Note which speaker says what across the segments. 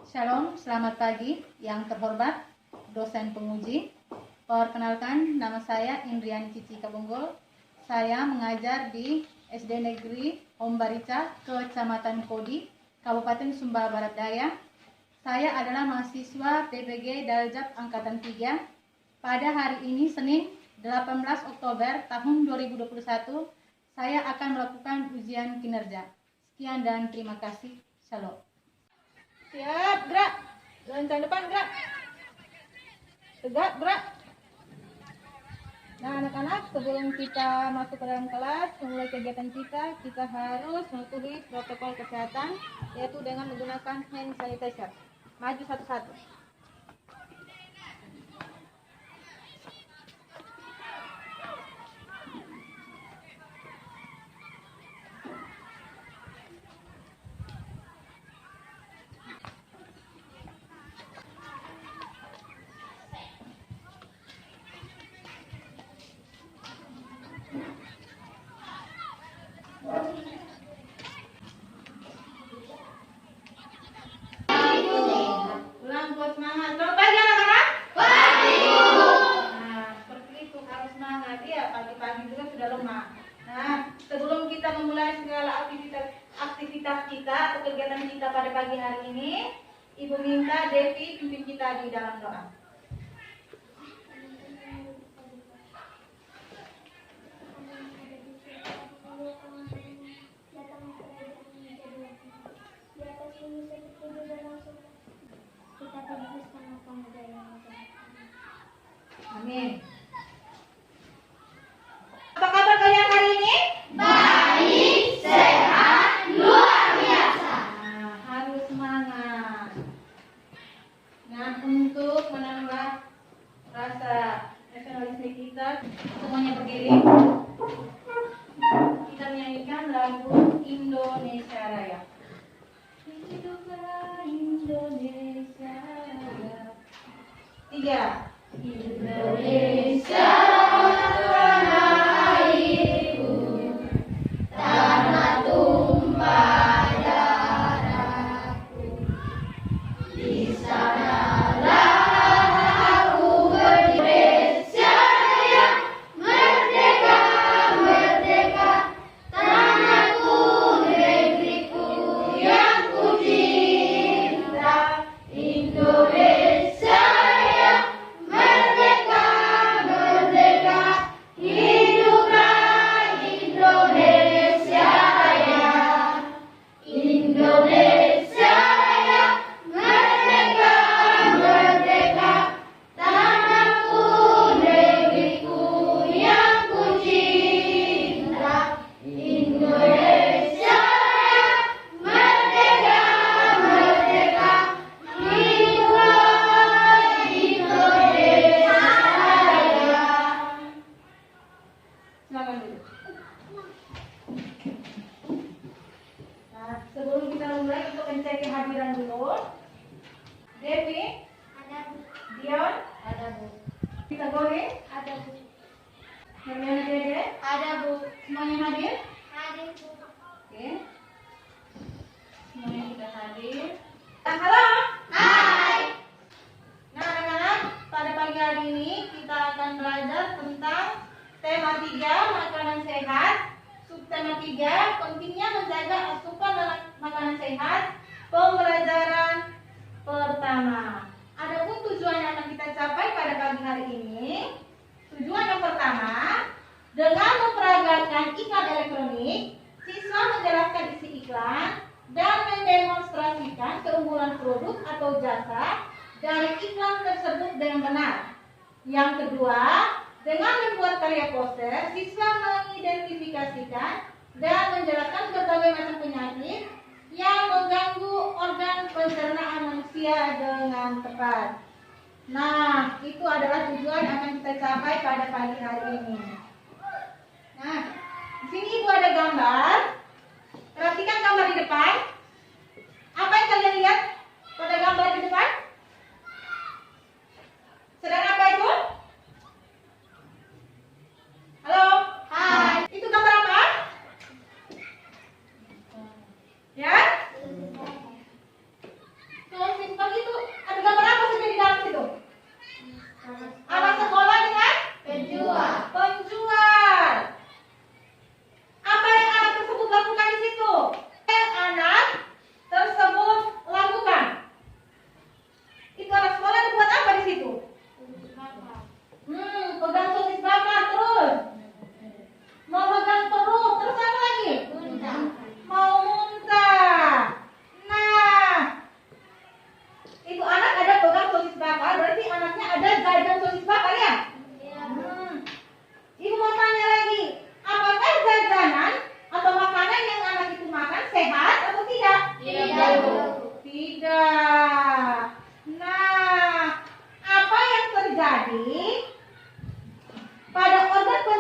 Speaker 1: Shalom, selamat pagi yang terhormat dosen penguji. Perkenalkan, nama saya Indriani Cici Kabonggol. Saya mengajar di SD Negeri Ombarica, Kecamatan Kodi, Kabupaten Sumba Barat Daya. Saya adalah mahasiswa PPG Daljab Angkatan 3. Pada hari ini, Senin 18 Oktober tahun 2021, saya akan melakukan ujian kinerja. Sekian dan terima kasih. Shalom.
Speaker 2: Siap, gerak. Lonceng depan, gerak. Tegak, gerak. Nah, anak-anak, sebelum kita masuk ke dalam kelas, memulai kegiatan kita harus mematuhi protokol kesehatan, yaitu dengan menggunakan hand sanitizer. Maju satu-satu. Ulang buat semangat. Selamat pagi anak-anak. Pagi. Nah, seperti itu harus semangat ya. Pagi-pagi juga sudah lemah. Nah, sebelum kita memulai segala aktivitas kita atau kegiatan kita pada pagi hari ini, Ibu minta Devi pimpin kita di dalam doa. Amin. Apa kabar kalian hari ini?
Speaker 3: Baik, sehat, luar biasa.
Speaker 2: Nah, harus semangat. Nah, untuk menambah rasa nasionalisme kita, semuanya berdiri. Kita menyanyikan lagu Indonesia Raya. Hiduplah Indonesia Raya. 3.
Speaker 3: Indonesia tanah airku, tanah tumpah darahku. Di sanalah aku berindonesia Raya, merdeka, merdeka, tanahku, negeriku yang ku cinta. Indonesia Raya, merdeka, merdeka, hiduplah Indonesia Raya. Indonesia Raya, merdeka, merdeka, tanahku, negeriku yang ku cinta. Indonesia Raya, merdeka, merdeka, hiduplah Indonesia Raya.
Speaker 2: Silakan dulu. Nah, sebelum kita mulai untuk mencek kehadiran dulu. Devi,
Speaker 3: Ada Bu.
Speaker 2: Dion,
Speaker 3: Ada Bu.
Speaker 2: kita goreng,
Speaker 3: Ada Bu.
Speaker 2: Hermione Dede,
Speaker 3: Ada Bu.
Speaker 2: semuanya hadir?
Speaker 3: Ada Bu.
Speaker 2: Oke. Semuanya sudah hadir. Halo.
Speaker 3: Hai.
Speaker 2: Nah, anak-anak, pada pagi hari ini kita akan belajar tentang tema 3, makanan sehat. Subtema 3, pentingnya menjaga asupan makanan sehat. Pembelajaran pertama. Adapun tujuan yang akan kita capai pada pagi hari ini, tujuan yang pertama, dengan memperagakan iklan elektronik, siswa menjelaskan isi iklan dan mendemonstrasikan keunggulan produk atau jasa dari iklan tersebut dengan benar. Yang kedua, dengan membuat karya poster, siswa mengidentifikasikan dan menjelaskan berbagai macam penyakit yang mengganggu organ pencernaan manusia dengan tepat. Nah, itu adalah tujuan yang akan kita capai pada pagi hari ini. Nah, di sini Ibu ada gambar. Perhatikan gambar di depan. Apa yang kalian lihat pada gambar di depan? Sedang apa itu? Halo?
Speaker 3: Hai.
Speaker 2: Itu gambar apa? Ya?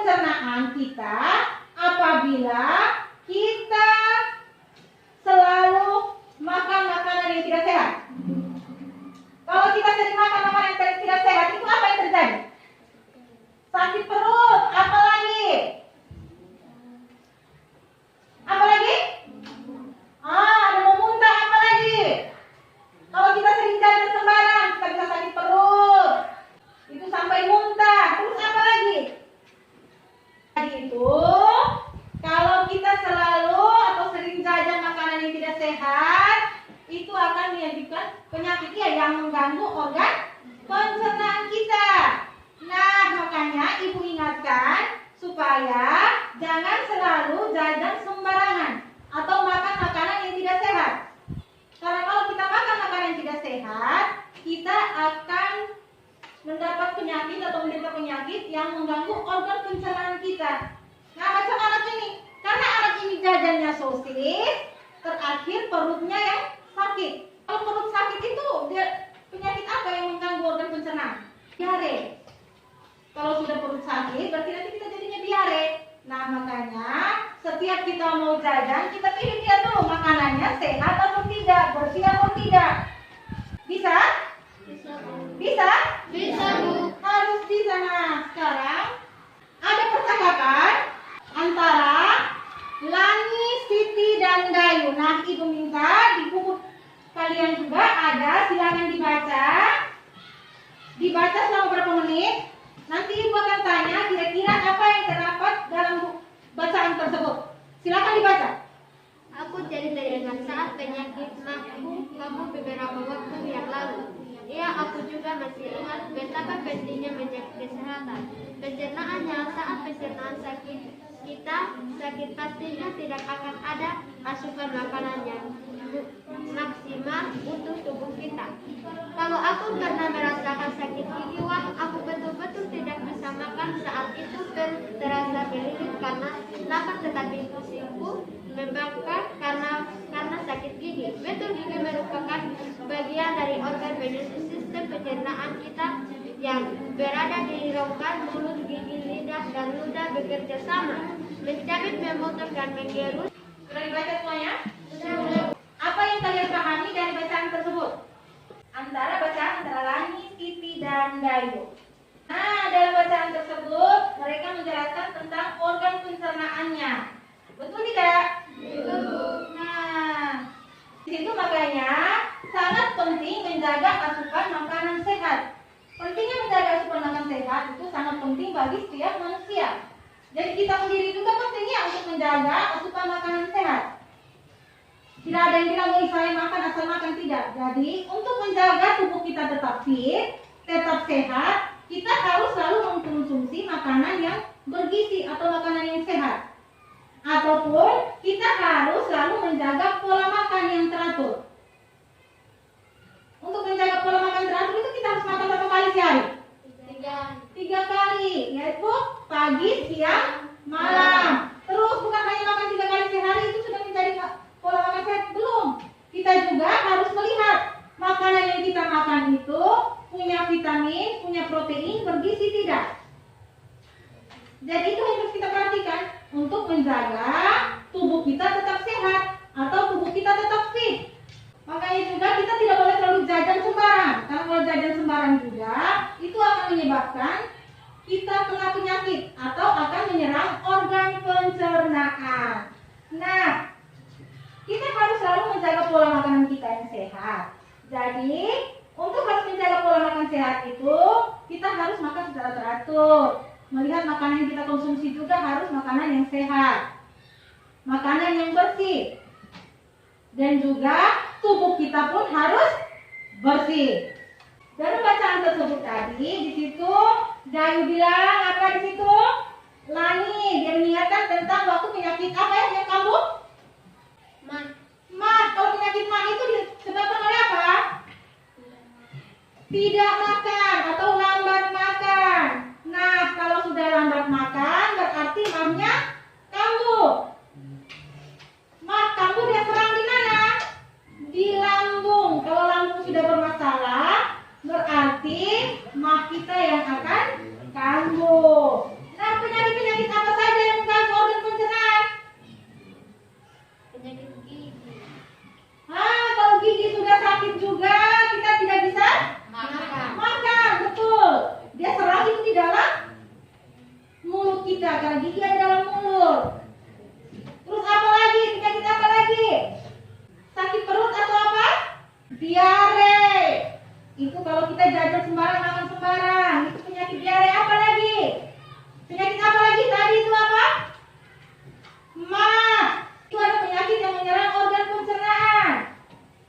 Speaker 2: pencernaan kita apabila kita selalu makan makanan yang tidak sehat. Kalau kita sering makan makanan yang tidak sehat, itu apa yang terjadi? Sakit perut, apalagi? Apalagi? Ada mau muntah, apalagi? Kalau kita sering jajan sembarang, kita bisa sakit perut. Itu sampai muntah. Terus apa lagi? Tadi itu, kalau kita selalu atau sering jajan makanan yang tidak sehat, itu akan menyebabkan penyakit yang mengganggu organ pencernaan kita. Nah, makanya ibu ingatkan supaya jangan selalu jajan sembarangan atau makan makanan yang tidak sehat. Karena kalau kita makan makanan yang tidak sehat, kita akan mendapat penyakit atau menderita penyakit yang mengganggu organ pencernaan kita. Nah, macam anak ini, karena anak ini jajannya sosis, terakhir perutnya yang sakit. Kalau perut sakit itu dia penyakit apa yang mengganggu organ pencernaan? Diare. Kalau sudah perut sakit, berarti nanti kita jadinya diare. Nah, makanya setiap kita mau jajan, kita pilih dia dulu makanannya sehat atau tidak, bersih atau tidak. Bisa? Bisa?
Speaker 3: Bisa, Bu.
Speaker 2: Harus bisa. Nah, sekarang ada percakapan antara Lani, Siti, dan Dayu. Nah, ibu minta di buku kalian juga ada, silakan dibaca. Dibaca selama berapa menit. Nanti ibu akan tanya kira-kira apa yang terdapat dalam bacaan tersebut. Silakan dibaca.
Speaker 3: Aku jadi teringat saat penyakit maku kamu beberapa waktu yang lalu. Ya, aku juga masih ingat betapa pentingnya menjaga kesehatan. Pencernaannya saat pencernaan sakit, kita sakit pastinya tidak akan ada asupan makanan yang maksimal untuk tubuh kita. Kalau aku pernah merasakan sakit gigi, aku betul-betul tidak bisa makan saat itu terasa melilit karena lapar, tetapi pusingku membakar karena sakit gigi. Betul, gigi merupakan bagian dari organ menyusun sistem pencernaan kita yang berada di rongga mulut, gigi, lidah, dan ludah bekerja sama mencabut, memotong, dan menggerus.
Speaker 2: Sudah dibaca semuanya? Apa yang kalian pahami dari bacaan tersebut? Bacaan antara Lani, Siti, dan Dayu. Nah, dalam bacaan tersebut mereka menjelaskan tentang organ pencernaannya. Betul tidak? Betul. Nah, di situ makanya sangat penting menjaga asupan makanan sehat. Pentingnya menjaga asupan makanan sehat itu sangat penting bagi setiap manusia. Jadi kita sendiri juga pentingnya untuk menjaga asupan makanan sehat. Tidak ada yang bilang saya makan asal makan, tidak. Jadi untuk menjaga tubuh kita tetap fit, tetap sehat, kita harus selalu mengkonsumsi makanan yang bergizi atau makanan yang sehat. Ataupun kita harus selalu menjaga pola makan yang teratur. Untuk menjaga pola makan teratur itu kita harus makan berapa kali sehari? 3 kali, yaitu pagi, siang, malam. Terus bukan hanya makan 3 kali sehari itu sudah menjadi pola makan sehat, belum. Kita juga harus melihat makanan yang kita makan itu punya vitamin, punya protein, bergizi tidak. Jadi itu yang harus kita perhatikan untuk menjaga tubuh kita tetap sehat atau tubuh kita tetap fit. Makanya juga kita tidak boleh terlalu jajan sembarang. Karena kalau jajan sembarang juga itu akan menyebabkan kita kena penyakit atau akan menyerang organ pencernaan. Nah, kita harus selalu menjaga pola makanan kita yang sehat. Jadi, untuk harus menjaga pola makan sehat itu, kita harus makan secara teratur. Melihat makanan yang kita konsumsi juga harus makanan yang sehat, makanan yang bersih, dan juga tubuh kita pun harus bersih. Dalam bacaan tersebut tadi, di situ Dayu bilang apa di situ? Lani, dia mengingatkan tentang waktu penyakit apa yang kambuh? Mah, kalau penyakit mah itu disebabkan oleh apa? Tidak makan atau lambat makan. Nah, kalau sudah lambat makan berarti mahnya kambuh. Mah kambuh dia serang di mana? Di lambung. Kalau lambung sudah bermasalah, berarti mah kita yang akan kambuh. Nah, penyakit-penyakit Diare. Itu kalau kita jajan sembarang, makan sembarang. Itu penyakit diare. Apa lagi? Penyakit apa lagi tadi itu apa? Ma. Itu ada penyakit yang menyerang organ pencernaan.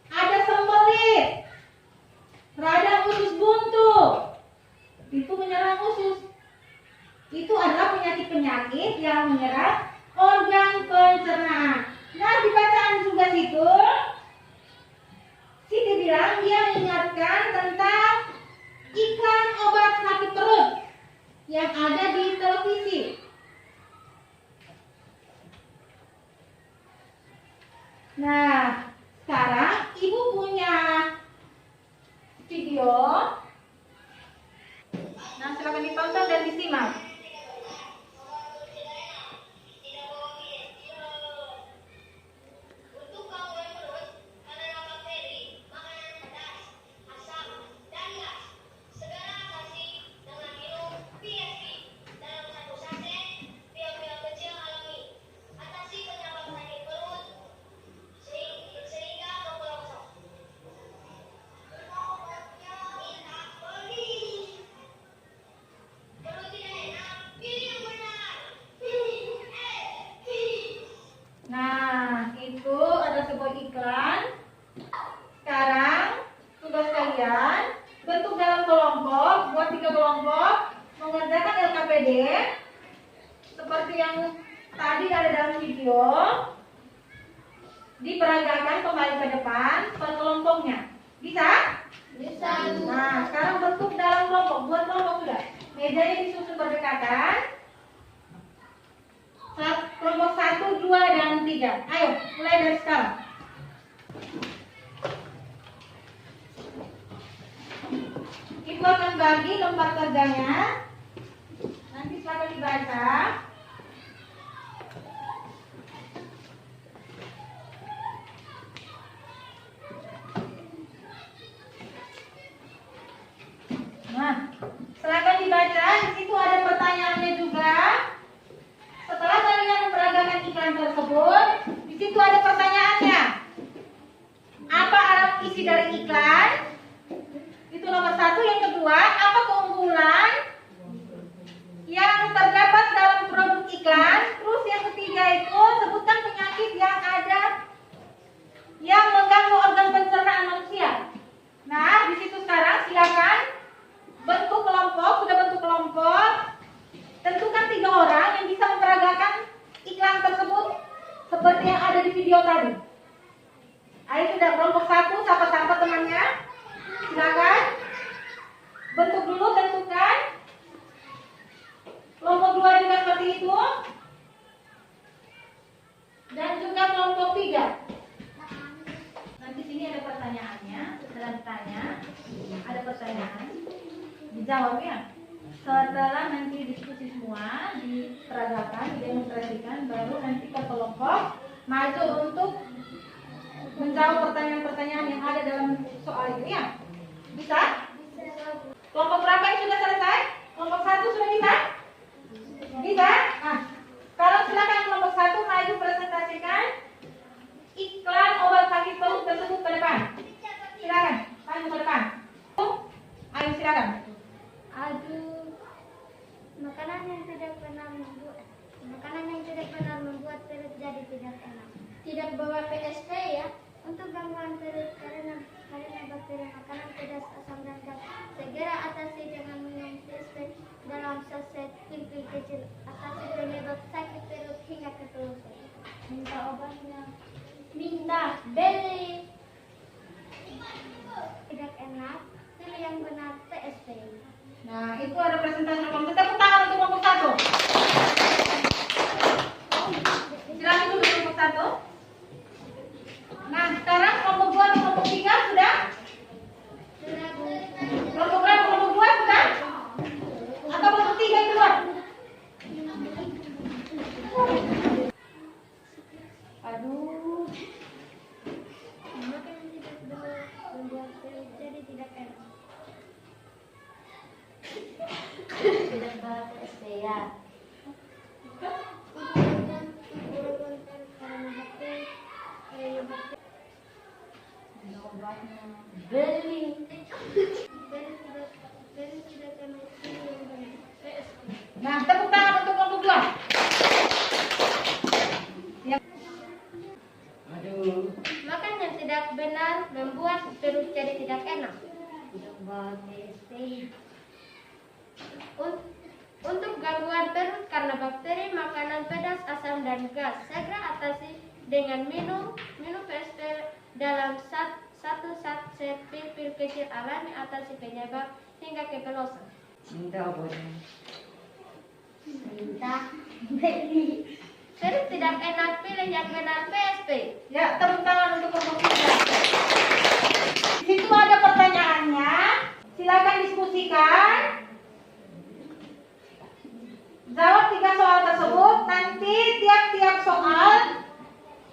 Speaker 2: Ada sembelit. Radang usus buntu. Itu menyerang usus. Itu adalah penyakit-penyakit yang menyerang organ pencernaan. Nah, di bacaan juga situ Siti bilang dia mengingatkan tentang iklan obat sakit perut yang ada di televisi. Nah, sekarang ibu punya video. Nah, silakan ditonton dan disimak. Nah, itu ada sebuah iklan. Sekarang tugas kalian bentuk dalam kelompok, buat 3 kelompok, mengerjakan LKPD seperti yang tadi ada dalam video. Diperagakan kembali ke depan per kelompoknya. Bisa?
Speaker 3: Bisa.
Speaker 2: Nah, sekarang bentuk dalam kelompok, buat kelompok sudah. Mejanya disusun berdekatan. Kelompok 1, 2, dan 3. Ayo, mulai dari sekarang. Ibu akan bagi lembar kerjanya. Nanti silakan dibaca. Nah, silakan dibaca. Di situ ada pertanyaannya juga. Setelah kalian memperagakan iklan tersebut, di situ ada pertanyaannya. Apa arti isi dari iklan? Itu nomor 1. Yang kedua, apa keunggulan yang terdapat dalam produk iklan? Terus yang ketiga itu, sebutkan penyakit yang ada yang mengganggu organ pencernaan manusia. Nah, di situ sekarang silakan bentuk kelompok. Sudah bentuk kelompok, tentukan 3 orang yang bisa memperagakan iklan tersebut seperti yang ada di video tadi. Ayo, sudah kelompok 1, sapa-sapa temannya. Silakan. Bentuk dulu, tentukan. Kelompok 2 juga seperti itu. Dan juga kelompok 3. Nanti sini ada pertanyaannya. Setelah ditanya, ada pertanyaan. Dijawab ya. Setelah nanti diskusi semua, diperagakan, didemonstrasikan, baru nanti ke kelompok maju untuk menjawab pertanyaan-pertanyaan yang ada dalam soal itu ya. Bisa? Kelompok berapa yang sudah selesai? Kelompok 1 sudah bisa? Bisa? Nah, sekarang silakan kelompok 1 maju presentasikan iklan obat sakit perut tersebut ke depan. Silakan, maju ke depan. Ayo silakan.
Speaker 3: Aduh, makanan yang tidak benar membuat perut jadi tidak enak. Tidak bawa PSP ya. Untuk gangguan perut karena bakteri makanan pedas, asam dan gas, segera atasi dengan minum PSP dalam saset pimpin kecil. Atasi penyebab sakit perut hingga ke selesai. Minta obatnya. Minta beli. Tidak enak. Pilih yang benar PSP.
Speaker 2: Nah, itu ada presentasi kelompok. Tepuk tangan untuk kelompok 1. Silakan dulu kelompok 1. Nah, sekarang kelompok 2 dan kelompok 3 sudah? Kelompok berapa? Kelompok 2 sudah? Atau kelompok 3 yang keluar? Aduh.
Speaker 3: Makanan tidak benar membuat perut jadi tidak enak. Tidak bawa PSP ya. Karena bakteri Beli tidak kena pilih yang benar. PSP.
Speaker 2: Nah, tepuk tangan untuk kelompok 2.
Speaker 3: Makan yang tidak benar membuat perut jadi tidak enak. Untuk gangguan perut karena bakteri, makanan pedas, asam, dan gas, segera atasi dengan minum PSP dalam satu set pil kecil alami atasi penyebab hingga kepelosan. Perut tidak enak, pilih yang benar PSP.
Speaker 2: Ya, tepuk tangan untuk kelompok 3. Di situ ada pertanyaannya. Silakan diskusikan. Jawab 3 soal tersebut. Nanti tiap-tiap soal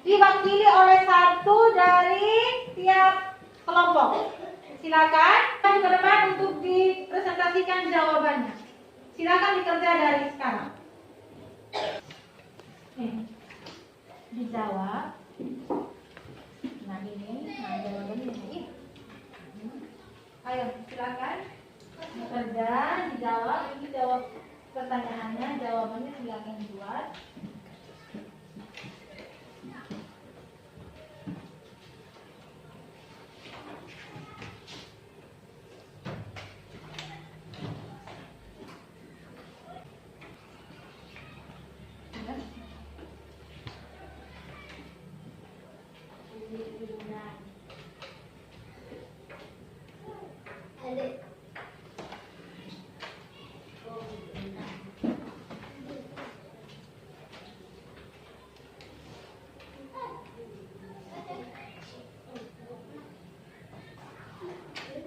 Speaker 2: diwakili oleh 1 dari tiap kelompok. Silakan maju ke depan untuk dipresentasikan jawabannya. Silakan dikerja dari sekarang. Dijawab. Nah ini, jawabannya ini. Ayo silakan bekerja, dijawab. Ini jawab pertanyaannya, jawabannya silakan dibuat.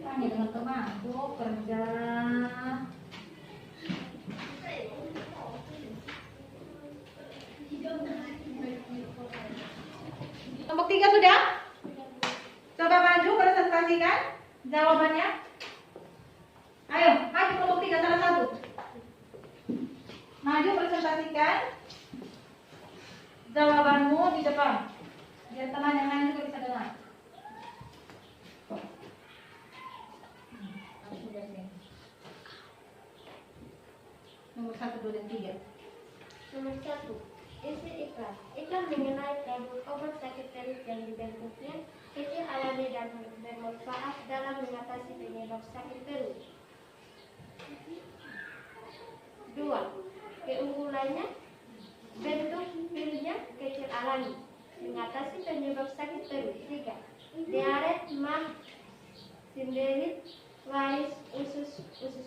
Speaker 2: Tanya dengan temanku kerja. Kelompok 3 sudah? Coba maju presentasikan jawabannya. Ayo, maju kelompok 3 salah satu. Maju presentasikan jawabanmu di depan. Biar teman yang lain juga bisa dengar. Nomor 1, 2, dan 3.
Speaker 3: Nomor 1. Isi iklan. Iklan mengenai produk obat sakit perut yang dibentuknya kecil, alami, dan bermanfaat dalam mengatasi penyebab sakit perut. 2. Keunggulannya, bentuk pilnya kecil, alami, mengatasi penyebab sakit perut. 3. Diare, mah, sinderit, varis, usus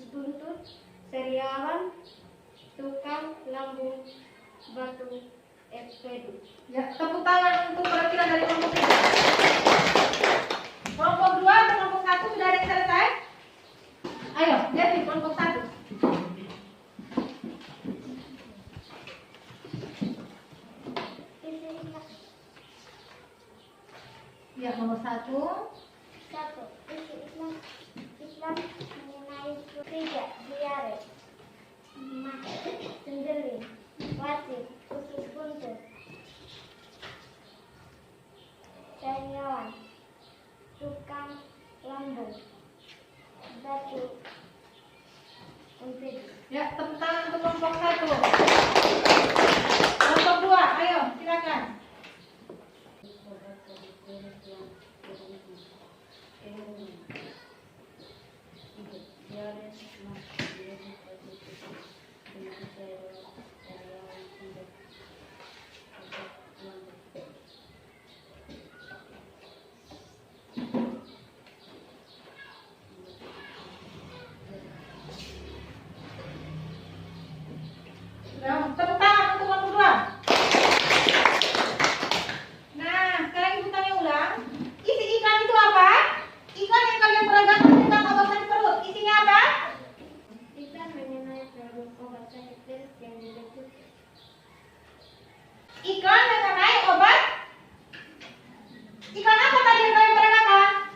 Speaker 3: buntut, seriawan, tukang, lambung, batu, empedu.
Speaker 2: Ya, tepuk tangan untuk perwakilan dari kelompok 3. Kelompok 2 atau kelompok 1 sudah ada yang selesai? Ayo, jadi kelompok 1. Ya, nomor 1.
Speaker 3: 1. Isi iklan mengenai 3. Diare, mah, sendeling, wasit, usus buntut, seriawan, tukang, lambung, batu, empedu.
Speaker 2: Ya, tepuk tangan untuk kelompok 1. Kelompok 2, ayo, silakan. Nah, tepuk tangan untuk kelompok 2. Nah, sekarang ibu tanya ulang. Isi iklan itu apa? Iklan yang kalian peragakan tentang obat sakit perut. Isinya apa?
Speaker 3: Iklan mengenai produk obat sakit perut yang dibentuk.
Speaker 2: Iklan mengenai obat. Iklan apa tadi yang kalian peragakan?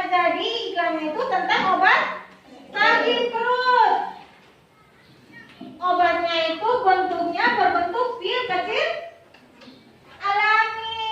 Speaker 2: Jadi iklannya itu tentang obat sakit perut. Obatnya itu bentuknya berbentuk pil kecil alami.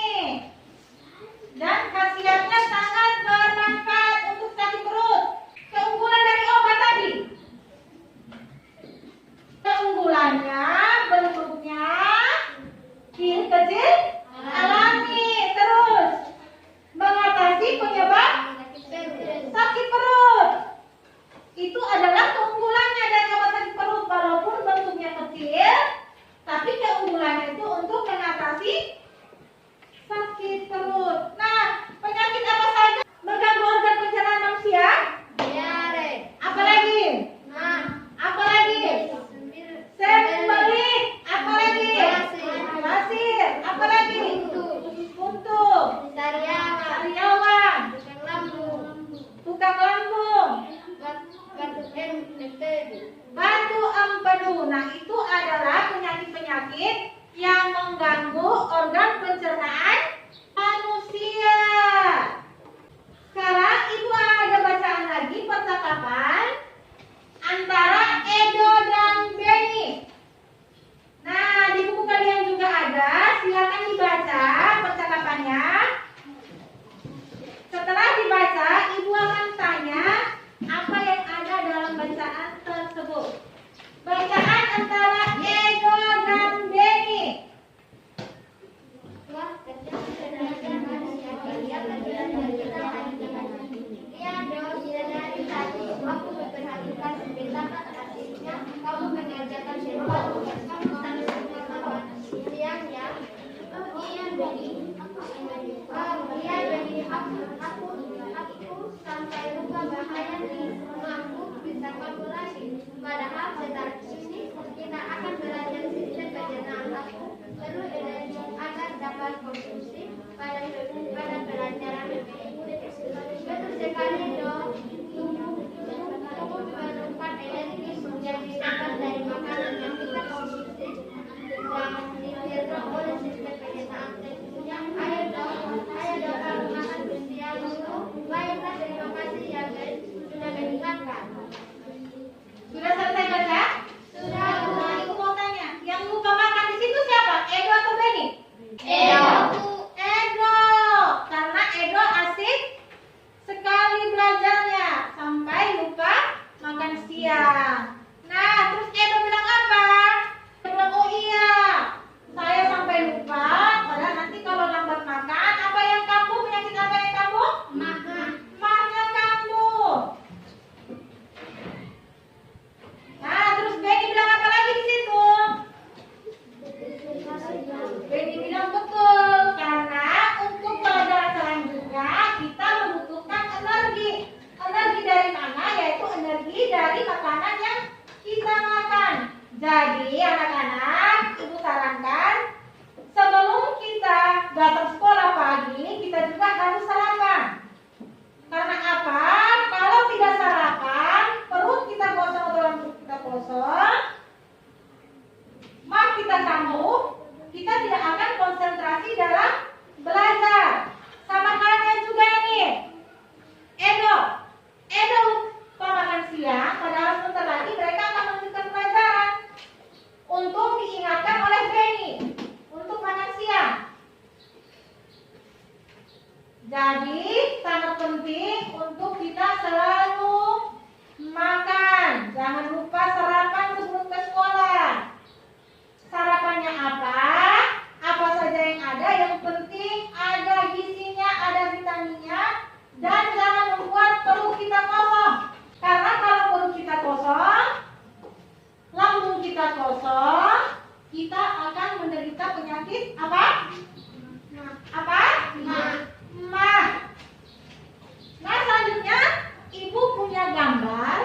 Speaker 3: Aku sampai lupa bahaya nih. Aku bisa kalkulasi. Padahal setelah ini kita akan belajar sistem pencernaan aku perlu energi agar dapat konsumsi pada pelajaran betul sekali dong. Tubuh memerlukan energi yang didapat dari makanan yang kita konsumsi dan diterima oleh sistem pencernaan. Ayo dong kalau makan bersiap dulu. Baiklah, terima kasih ya guys sudah mendengarkan.
Speaker 2: Sudah selesai baca?
Speaker 3: Sudah.
Speaker 2: Nah, aku mau tanya, yang lupa makan di situ siapa? Edo atau Beni?
Speaker 3: Edo.
Speaker 2: Edo, karena Edo asik sekali belajarnya sampai lupa makan siang. Nah, terus Edo bilang apa? Dia bilang, oh iya, saya sampai lupa. Padahal nanti kalau lambat makan, apa yang kambuh? Penyakit apa yang kambuh?
Speaker 3: Makan.
Speaker 2: Makan kambuh. Nah, terus Benny bilang apa lagi di situ? Benny bilang betul, karena untuk pelajaran selanjutnya kita membutuhkan energi. Energi dari mana? Yaitu energi dari makanan yang kita makan. Jadi anak-anak, ibu sarankan sebelum kita datang sekolah pagi, kita juga harus sarapan. Karena apa? Kalau tidak sarapan, perut kita kosong atau lambung kita kosong, mah kita kambuh, kita tidak akan konsentrasi dalam belajar. Sama halnya juga nih, Edo lupa makan siang, padahal sebentar lagi mereka akan melanjutkan pelajaran. Untuk diingatkan oleh Benny untuk makan siang. Jadi sangat penting untuk kita selalu makan. Jangan lupa sarapan sebelum ke sekolah. Sarapannya apa? Apa saja yang ada, yang penting ada gizinya, ada vitaminnya, dan jangan membuat perut kita kosong. Karena kalau perut kita kosong, lambung kita kosong, kita akan menderita penyakit apa? Apa? Mah. Nah, selanjutnya ibu punya gambar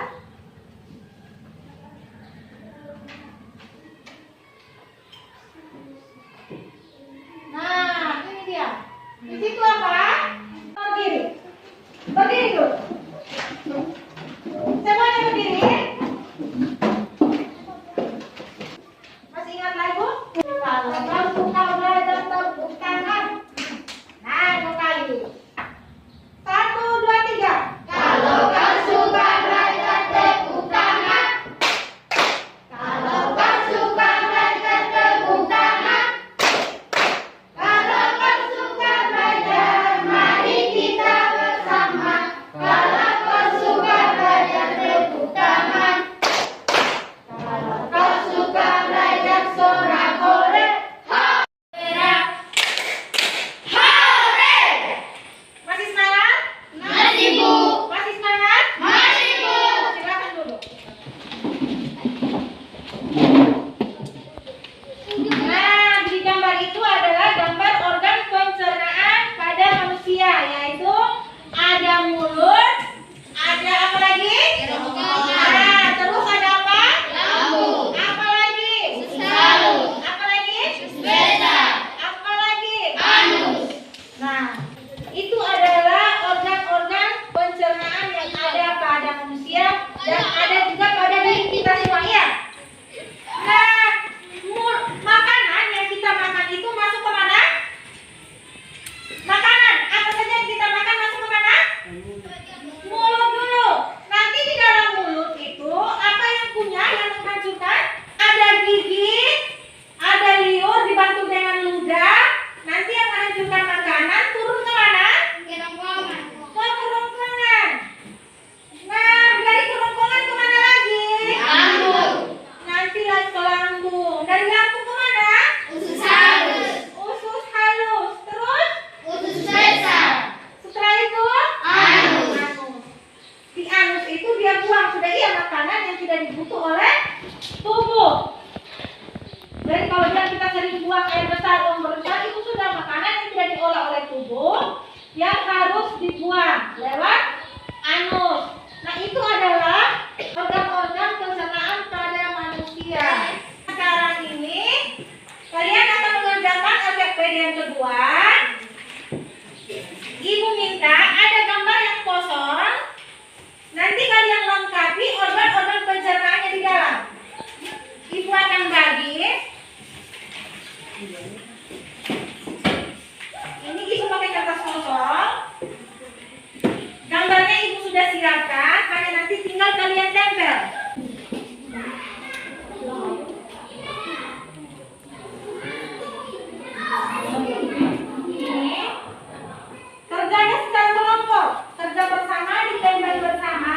Speaker 2: minta ada gambar yang kosong. Nanti kalian lengkapi organ-organ pencernaannya di dalam. Ibu akan bagi. Ini ibu pakai kertas kosong. Gambarnya ibu sudah siapkan, hanya nanti tinggal kalian tempel. Ini kerjanya secara kelompok, kerja bersama, ditempel bersama,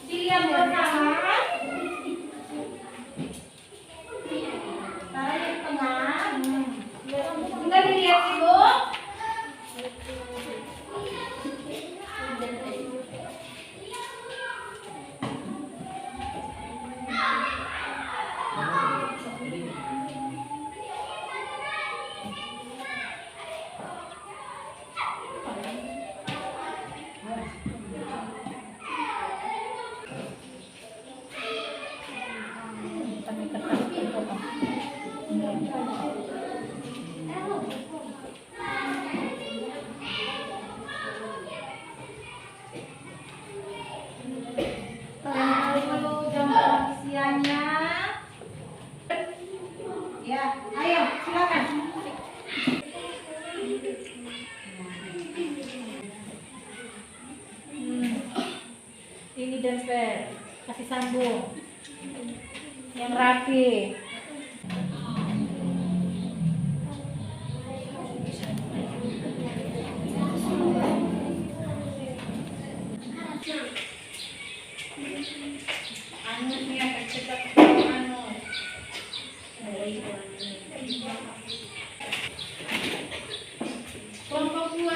Speaker 2: dilihat bersama. Taruh di tengah. Tinggal dilihat ibu. Ya, ayo silakan. Ini tempel, kasih sambung yang rapi. Anusnya kecil anus. Kelompok 2.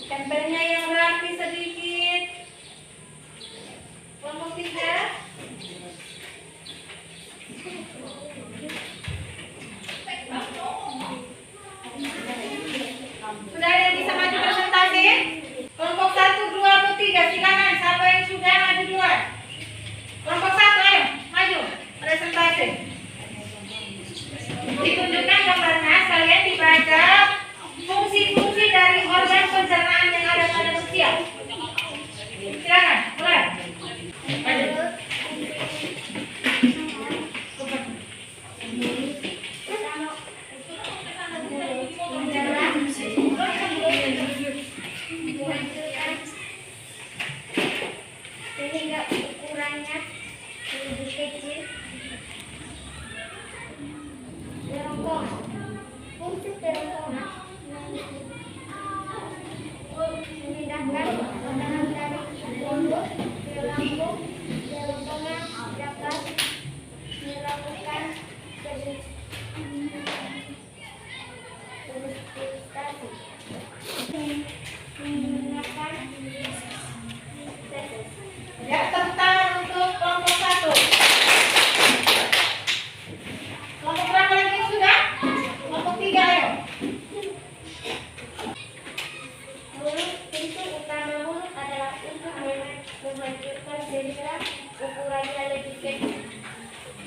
Speaker 2: Tempelnya yang rapi sedikit. Kelompok 3. Sudah ada yang bisa maju presentasi? Kelompok 1, 2, atau 3, silakan. Siapa yang sudah maju duluan? Kelompok 1, ayo maju presentasi. Ditunjukkan gambarnya, kalian dibaca fungsi-fungsi dari organ pencernaan yang ada pada manusia. Silakan, mulai. Maju.
Speaker 3: Sehingga ukurannya lebih kecil. Kerongkongan. Fungsi kerongkongan memindahkan makanan dari mulut ke lambung. Kerongkongan dapat melakukan peristirahatan menggunakan feses.
Speaker 2: Ya, tepuk tangan untuk kelompok 1. Kelompok berapa lagi sudah? Kelompok 3, ayo.
Speaker 3: Mulut, fungsi utama mulut adalah untuk menghancurkan selera, ukurannya lebih kecil.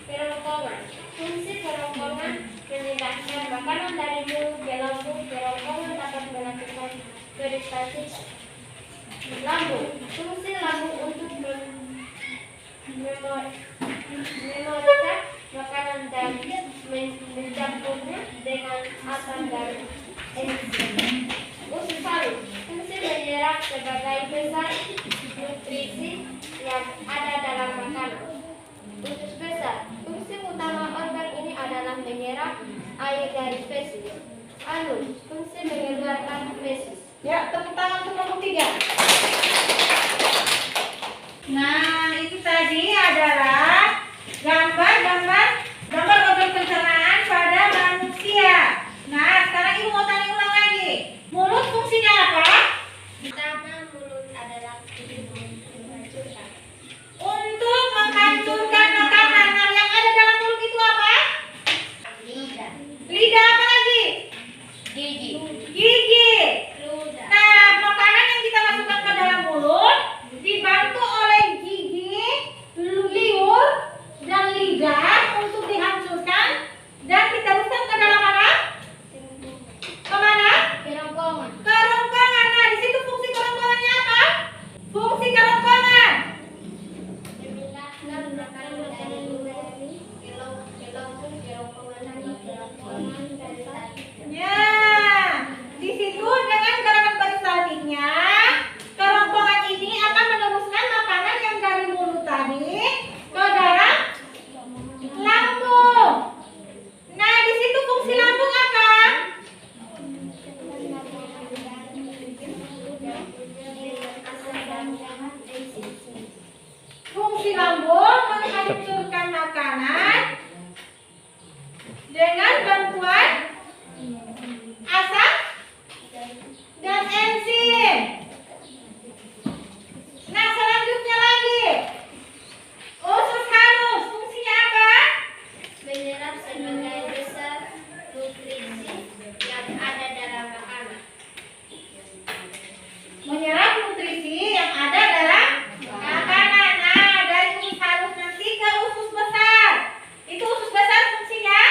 Speaker 3: Kerongkongan, fungsi kerongkongan memindahkan makanan dari mulut ke lambung. Kerongkongan dapat melakukan peristalsis. Lambung, fungsi lambung untuk memorikan makanan dan mencampurnya dengan asam dan enzim. Usus paru, fungsi menyerap sebagai besar nutrisi yang ada dalam makanan. Usus besar, fungsi utama organ ini adalah menyerap air dari feses. Anus, fungsi mengeluarkan feses.
Speaker 2: Ya, tepuk tangan untuk kelompok 3. Nah, itu tadi adalah gambar organ pencernaan pada manusia. Nah, sekarang ibu mau tanya ulang lagi. Mulut fungsinya apa?
Speaker 3: Pertama, mulut adalah untuk menghancurkan.
Speaker 2: Untuk menghancurkan makanan. Nah, yang ada dalam mulut itu apa?
Speaker 3: Lidah,
Speaker 2: Lidah, apa lagi?
Speaker 3: gigi,
Speaker 2: Gigi.
Speaker 3: ludah,
Speaker 2: Nah, makanan yang kita masukkan ke dalam mulut dibantu oleh gigi, liur, dengan bantuan asam dan enzim. Nah, selanjutnya lagi, usus halus fungsinya apa?
Speaker 3: Menyerap sebagai besar nutrisi yang ada dalam makanan.
Speaker 2: Menyerap nutrisi yang ada dalam makanan. Nah, dari usus halus nanti ke usus besar. Itu usus besar fungsinya?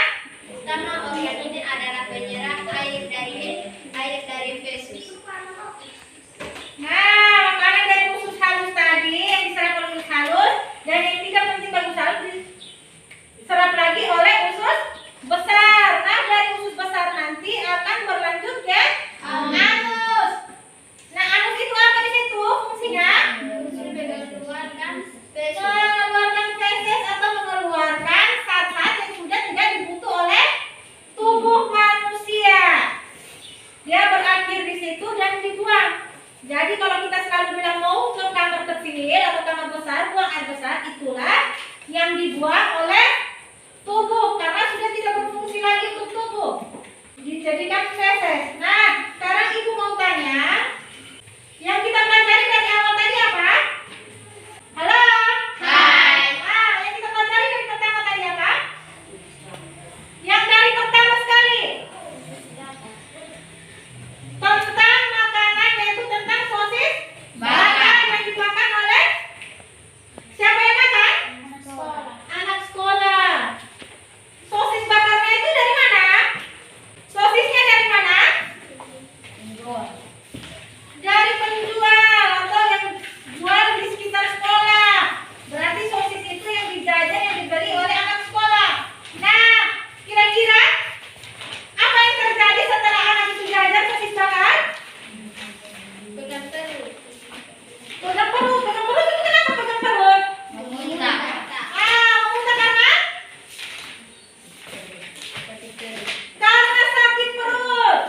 Speaker 3: Pertama, organ ini adalah penyerap air dari feses.
Speaker 2: Nah, makanan dari usus halus tadi yang diserap oleh usus halus, dan yang tidak penting bagi usus halus diserap lagi oleh usus besar. Nah, dari usus besar nanti akan berlanjut ke anus. Nah, anus itu apa di situ fungsinya?
Speaker 3: Mengeluarkan feses.
Speaker 2: Mengeluarkan feses atau mengeluarkan zat-zat yang sudah tidak dibutuh oleh tubuh manusia. Dia berakhir di situ dan dibuang. Jadi kalau kita selalu bilang mau ke kamar kecil atau kamar besar, buang air besar, itulah yang dibuang oleh tubuh karena sudah tidak berfungsi lagi untuk tubuh. Dijadikan feses. Nah, sekarang ibu mau tanya, yang kita pelajari dari awal tadi apa? Halo?
Speaker 3: Hai.
Speaker 2: Ah, yang kita pelajari dari pertama tadi apa? Yang dari pertama sekali tentang makanan, yaitu tentang sosis bakar yang dimakan oleh siapa yang makan? Anak sekolah. Sosis bakarnya itu dari mana? Sosisnya dari mana? Dari penjual atau yang jual di sekitar sekolah. Berarti sosis itu yang dijajan, yang dibeli oleh anak sekolah. Nah, kira-kira apa yang terjadi setelah anak itu jajan sosis bakar?
Speaker 3: Pegang perut.
Speaker 2: Pegang perut. Pegang perut itu kenapa pegang perut?
Speaker 3: Memuntah.
Speaker 2: Memuntah karena? Karena sakit perut.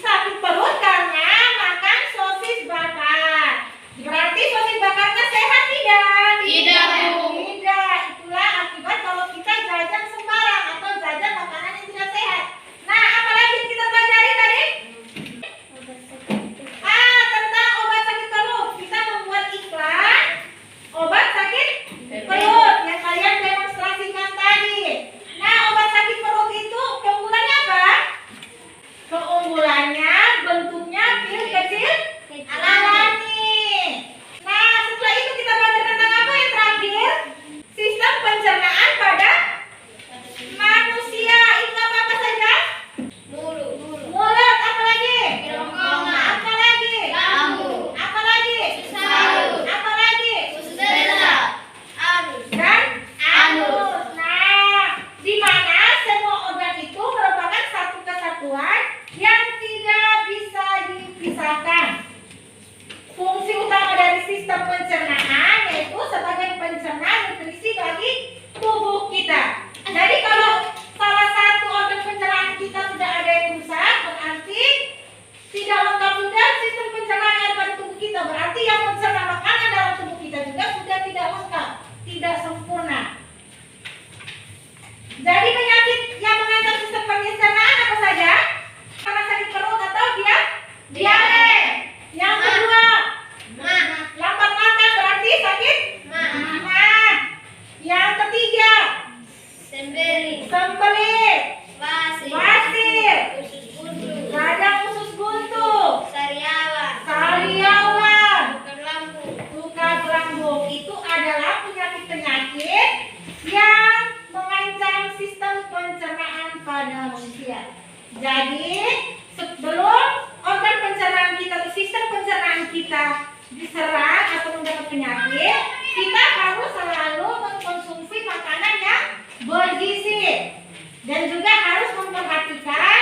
Speaker 2: Sakit perut karena makan sosis bakar. Berarti sosis bakarnya sehat tidak?
Speaker 3: Tidak, Bu.
Speaker 2: Tidak. Itulah akibat kalau kita jajan sembarang atau jajan makanan yang tidak sehat. Nah, apalagi yang kita pelajari tadi? Tentang obat sakit perut. Kita membuat iklan obat sakit perut yang kalian demonstrasikan tadi. Nah, obat sakit perut itu keunggulannya apa? Keunggulannya bentuknya pil kecil alami. Nah, setelah itu kita belajar tentang apa yang terakhir? Sistem pencernaan pada manusia. Itu apa saja? Mulut, apa lagi?
Speaker 3: Kerongkongan.
Speaker 2: Apa lagi?
Speaker 3: Lambung.
Speaker 2: Apa lagi?
Speaker 3: Saraf.
Speaker 2: Apa lagi?
Speaker 3: Anus.
Speaker 2: Dan
Speaker 3: Anus.
Speaker 2: Nah, di mana semua organ itu merupakan satu kesatuan yang tidak bisa dipisahkan. Fungsi utama dari sistem pencernaan yaitu sebagai pencerna nutrisi bagi tubuh kita. Jadi kalau salah satu organ pencernaan kita sudah ada yang rusak, berarti tidak lengkap juga sistem pencernaan yang ada pada tubuh kita. Berarti yang mencerna makanan dalam tubuh kita juga sudah tidak lengkap, tidak sempurna. Jadi penyakit yang mengancam sistem pencernaan apa saja? Karena sakit perut atau diare. Yang kedua, lambat makan berarti sakit. Nah, yang ketiga, sembelit, wasir, radang usus buntu, sariawan, tukar lambung. Itu adalah penyakit-penyakit yang mengancam sistem pencernaan pada manusia. Jadi, sebelum organ pencernaan kita atau sistem pencernaan kita diserang atau mendapat penyakit, kita harus selalu mengkonsumsi makanan yang bergizi dan juga harus memperhatikan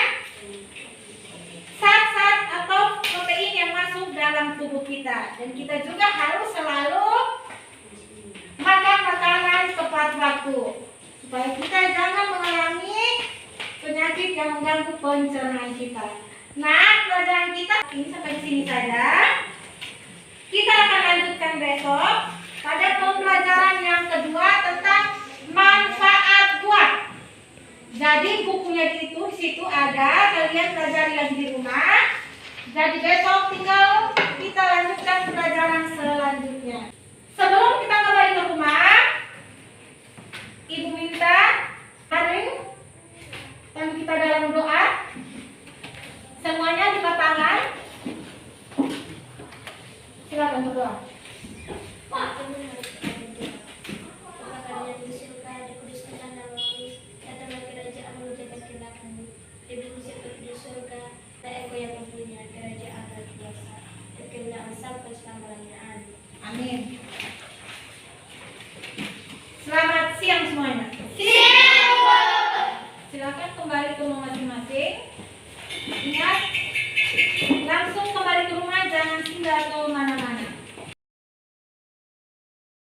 Speaker 2: zat-zat atau protein yang masuk dalam tubuh kita. Dan kita juga harus selalu makan makanan tepat waktu supaya kita jangan mengalami penyakit yang mengganggu pencernaan kita. Nah, pelajaran kita ini sampai di sini saja. Kita akan lanjutkan besok pada pembelajaran yang kedua tentang manfaat buah. Jadi bukunya itu di situ ada, kalian pelajari lagi di rumah. Jadi besok tinggal kita lanjutkan pelajaran selanjutnya. Sebelum kita kembali ke rumah, Ibu minta mari dan kita dalam doa. Semuanya buka tangan. Silakan berdoa. Amin. Selamat siang semuanya. Silakan kembali ke rumah masing-masing. Ingat, langsung kembali ke rumah, jangan singgah ke